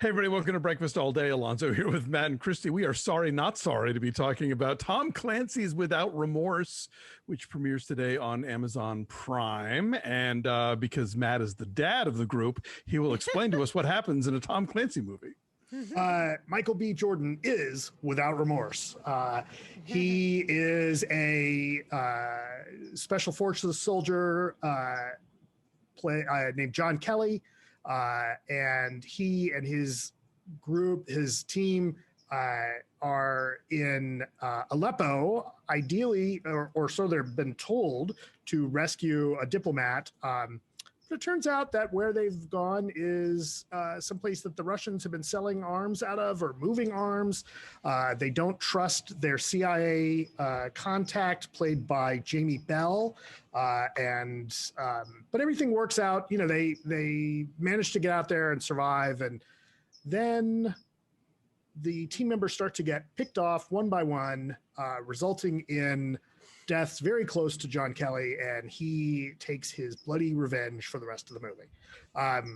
Hey, everybody, welcome to Breakfast All Day. Alonso here with Matt and Christy. We are sorry, not sorry, to be talking about Tom Clancy's Without Remorse, which premieres today on Amazon Prime. And because Matt is the dad of the group, he will explain to us what happens in a Tom Clancy movie. Michael B. Jordan is Without Remorse. He is a special forces soldier named John Kelly. And he and his group, his team, are in Aleppo, ideally, or so they've been told, to rescue a diplomat. But it turns out that where they've gone is someplace that the Russians have been selling arms out of or moving arms. They don't trust their CIA contact, played by Jamie Bell. But everything works out. You know, they manage to get out there and survive. And then the team members start to get picked off one by one, resulting in deaths very close to John Kelly, and he takes his bloody revenge for the rest of the movie.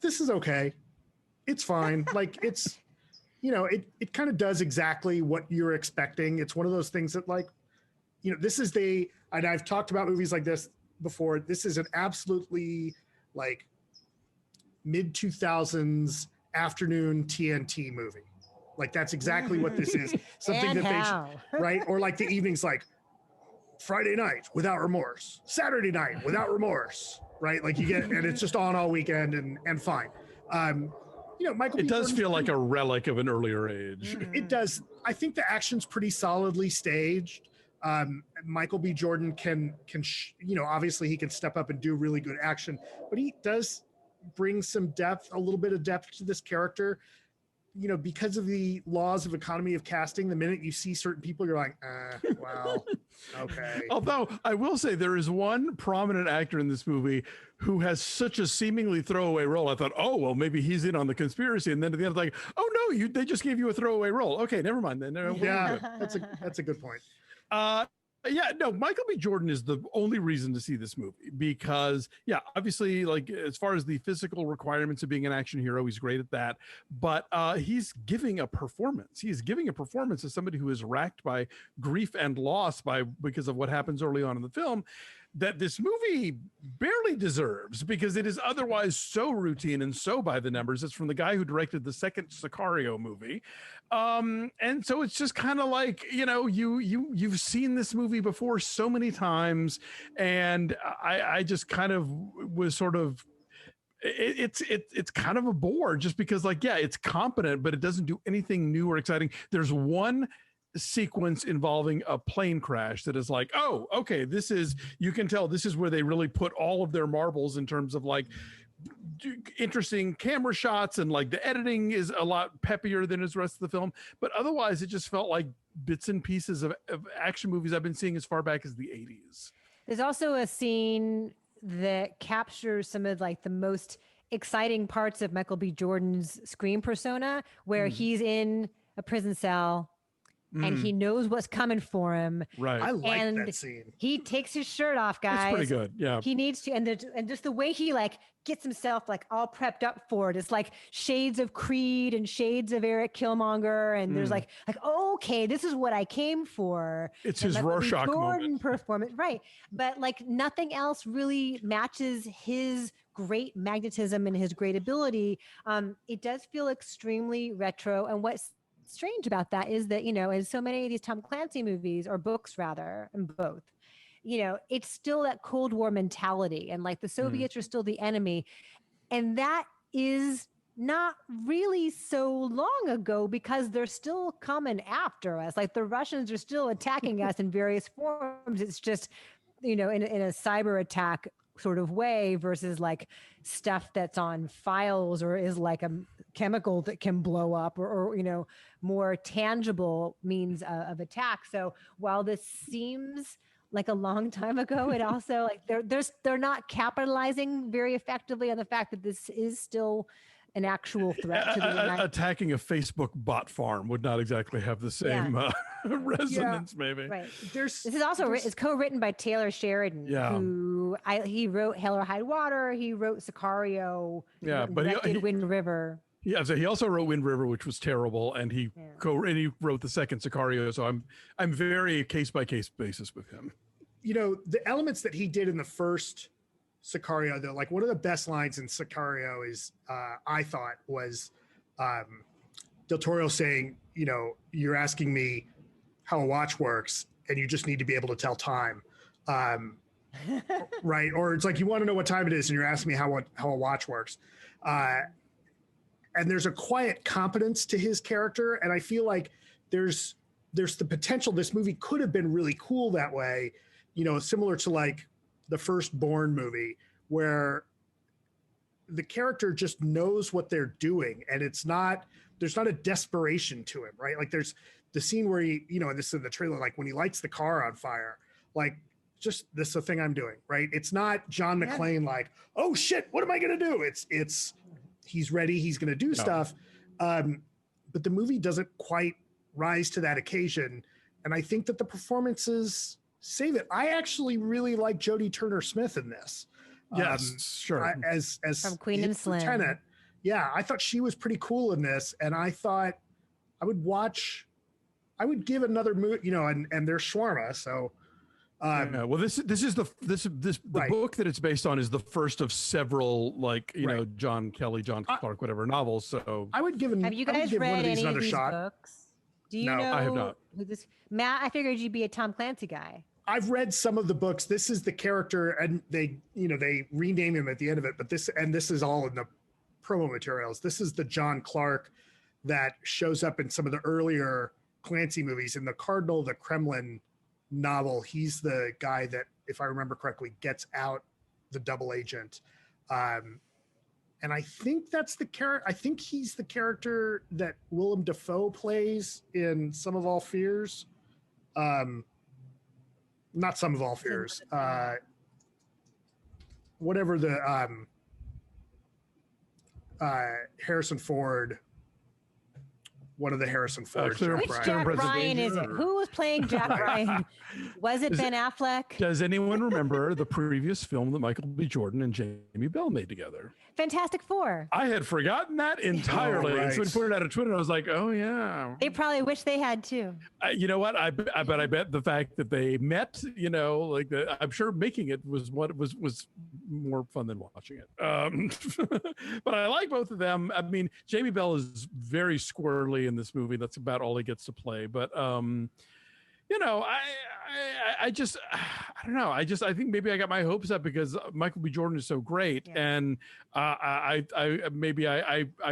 This is okay. It's fine. Like, it's, you know, it kind of does exactly what you're expecting. It's one of those things that, like, you know, this is and I've talked about movies like this before. This is an absolutely, like, mid-2000s afternoon TNT movie. Like, that's exactly what this is. Something and that they, right? Or like the evenings, like Friday night Without Remorse, Saturday night Without Remorse, right? Like, you get, and it's just on all weekend and fine. You know, Michael. It does feel like a relic of an earlier age. It does. I think the action's pretty solidly staged. Michael B. Jordan can you know, obviously he can step up and do really good action, but he does bring some depth, a little bit of depth to this character. You know, because of the laws of economy of casting, the minute you see certain people, you're like, well, okay. Although I will say there is one prominent actor in this movie who has such a seemingly throwaway role. I thought, oh, well, maybe he's in on the conspiracy. And then at the end, like, oh, no, they just gave you a throwaway role. Okay, never mind then. Yeah, that's a good point. Yeah, no, Michael B. Jordan is the only reason to see this movie because, yeah, obviously, like, as far as the physical requirements of being an action hero, he's great at that. But he's giving a performance. He's giving a performance as somebody who is racked by grief and loss because of what happens early on in the film that this movie barely deserves because it is otherwise so routine and so by the numbers. It's from the guy who directed the second Sicario movie. And so it's just kind of like, you know, you've seen this movie before so many times. And I just kind of was sort of, it's kind of a bore just because, like, yeah, it's competent, but it doesn't do anything new or exciting. There's one sequence involving a plane crash that is like, oh, okay, you can tell this is where they really put all of their marbles in terms of, like, interesting camera shots, and like the editing is a lot peppier than the rest of the film. But otherwise, it just felt like bits and pieces of action movies I've been seeing as far back as the 80s. There's also a scene that captures some of, like, the most exciting parts of Michael B. Jordan's screen persona, where he's in a prison cell and he knows what's coming for him. Right. I like that scene. He takes his shirt off, guys. It's pretty good. Yeah. He needs to, and just the way he, like, gets himself, like, all prepped up for it. It's like shades of Creed and shades of Eric Killmonger. And there's like, okay, this is what I came for. It's his Rorschach moment. Performance. Right. But, like, nothing else really matches his great magnetism and his great ability. It does feel extremely retro. And what's strange about that is that, you know, in so many of these Tom Clancy movies, or books rather, and both, you know, it's still that Cold War mentality, and, like, the Soviets are still the enemy. And that is not really so long ago because they're still coming after us. Like, the Russians are still attacking us in various forms. It's just, you know, in a cyber attack sort of way versus, like, stuff that's on files or is like a chemical that can blow up, or you know, more tangible means of attack. So while this seems like a long time ago, it also, like, they're not capitalizing very effectively on the fact that this is still an actual threat to the United attacking a Facebook bot farm would not exactly have the same resonance, maybe. Right. This is also it's co-written by Taylor Sheridan, who he wrote Hell or High Water. He wrote Sicario. Yeah, but he Wind River. Yeah, so he also wrote Wind River, which was terrible, and he wrote the second Sicario. So I'm very case by case basis with him. You know, the elements that he did in the first Sicario, though, like one of the best lines in Sicario is I thought was Del Toro saying, you know, you're asking me how a watch works, and you just need to be able to tell time, right? Or it's like you want to know what time it is, and you're asking me how a watch works. And there's a quiet competence to his character, and I feel like there's the potential this movie could have been really cool that way, you know, similar to like the first Bourne movie, where the character just knows what they're doing, and there's not a desperation to him, right? Like there's the scene where he, you know, and this is in the trailer, like when he lights the car on fire, like just this is the thing I'm doing, right? It's not John McClane like, oh shit, what am I gonna do? It's he's ready, he's gonna do stuff. But the movie doesn't quite rise to that occasion, and I think that the performances save it. I actually really like Jodie Turner-Smith in this. Yes, sure. As from Queen and Slim. Lieutenant. Yeah, I thought she was pretty cool in this, and I thought I would give another movie, you know, and there's shawarma, so. Well, this is the book that it's based on is the first of several, like, you know, John Kelly, John Clark, whatever novels. So I would give him. Have you guys read any of these shot. books? Do you know? I have not. Matt, I figured you'd be a Tom Clancy guy. I've read some of the books. This is the character, and they rename him at the end of it. But this is all in the promo materials. This is the John Clark that shows up in some of the earlier Clancy movies. In the Cardinal of the Kremlin novel, he's the guy that, if I remember correctly, gets out the double agent. And I think that's the character. I think he's the character that Willem Dafoe plays in Some of All Fears. Not Some of All Fears. Whatever the Harrison Ford. One of the Harrison Ford. Which Jack Ryan is it? Who was playing Jack Ryan? Was it Ben Affleck? Does anyone remember the previous film that Michael B. Jordan and Jamie Bell made together? Fantastic Four. I had forgotten that entirely. Right. So when put it out on Twitter, I was like, oh yeah. They probably wish they had too. You know what? I bet the fact that they met, you know, like I'm sure making it was what was more fun than watching it. But I like both of them. I mean, Jamie Bell is very squirrely in this movie. That's about all he gets to play. But you know, I just, I don't know. I think maybe I got my hopes up because Michael B. Jordan is so great, and I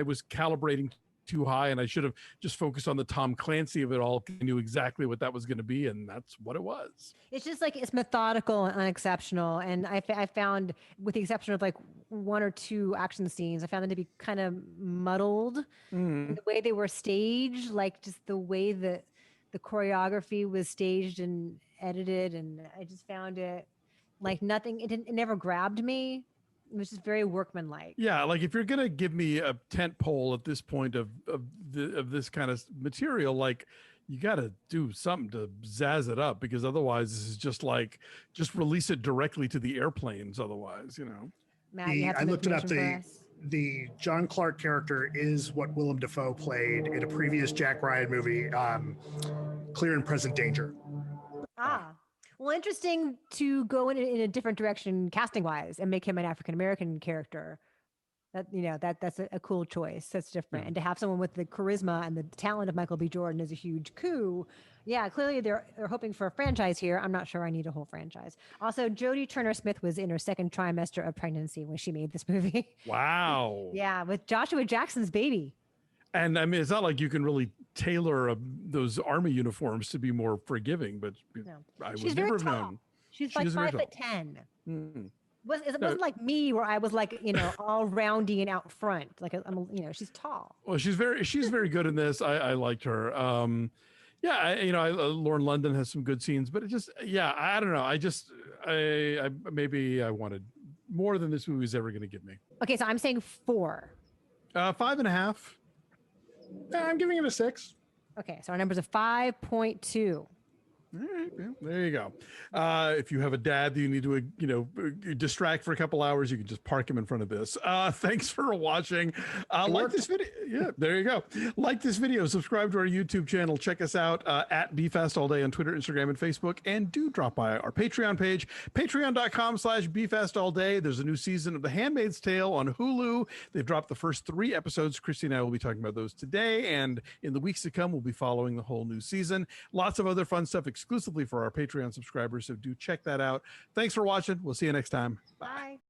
was calibrating too high, and I should have just focused on the Tom Clancy of it all. I knew exactly what that was going to be, and that's what it was. It's just like it's methodical and unexceptional, and I found, with the exception of like one or two action scenes, I found them to be kind of muddled. The way they were staged, like just the way that the choreography was staged and edited, and I just found it like nothing. It never grabbed me. It was just very workmanlike. Yeah, like if you're gonna give me a tent pole at this point of this kind of material, like you got to do something to zazz it up, because otherwise this is just like release it directly to the airplanes. Otherwise, you know. Matt, you have I looked it up. The John Clark character is what Willem Dafoe played in a previous Jack Ryan movie, Clear and Present Danger. Well, interesting to go in a different direction casting wise and make him an African American character. That, you know, that's a cool choice. That's different. And to have someone with the charisma and the talent of Michael B. Jordan is a huge coup. Yeah, clearly they're hoping for a franchise here. I'm not sure I need a whole franchise. Also, Jodie Turner-Smith was in her second trimester of pregnancy when she made this movie. Wow. Yeah, with Joshua Jackson's baby. And I mean, it's not like you can really tailor those army uniforms to be more forgiving, but no. I would never have known. She's like 5'10". It wasn't like me where I was like, you know, all roundy and out front. Like I'm, you know, she's tall. Well, she's very good in this. I liked her. Lauren London has some good scenes, but it just, I don't know. I maybe I wanted more than this movie is ever going to give me. Okay, so I'm saying 4. 5.5. I'm giving it a 6. Okay, so our numbers are 5.2. All right, yeah, there you go. If you have a dad that you need to, distract for a couple hours, you can just park him in front of this. Thanks for watching. Like this video. Yeah, there you go. Like this video, subscribe to our YouTube channel. Check us out at BeFastAllDay on Twitter, Instagram, and Facebook. And do drop by our Patreon page, patreon.com/BeFastAllDay. There's a new season of The Handmaid's Tale on Hulu. They've dropped the first 3 episodes. Christy and I will be talking about those today. And in the weeks to come, we'll be following the whole new season. Lots of other fun stuff exclusively for our Patreon subscribers, so do check that out. Thanks for watching. We'll see you next time. Bye.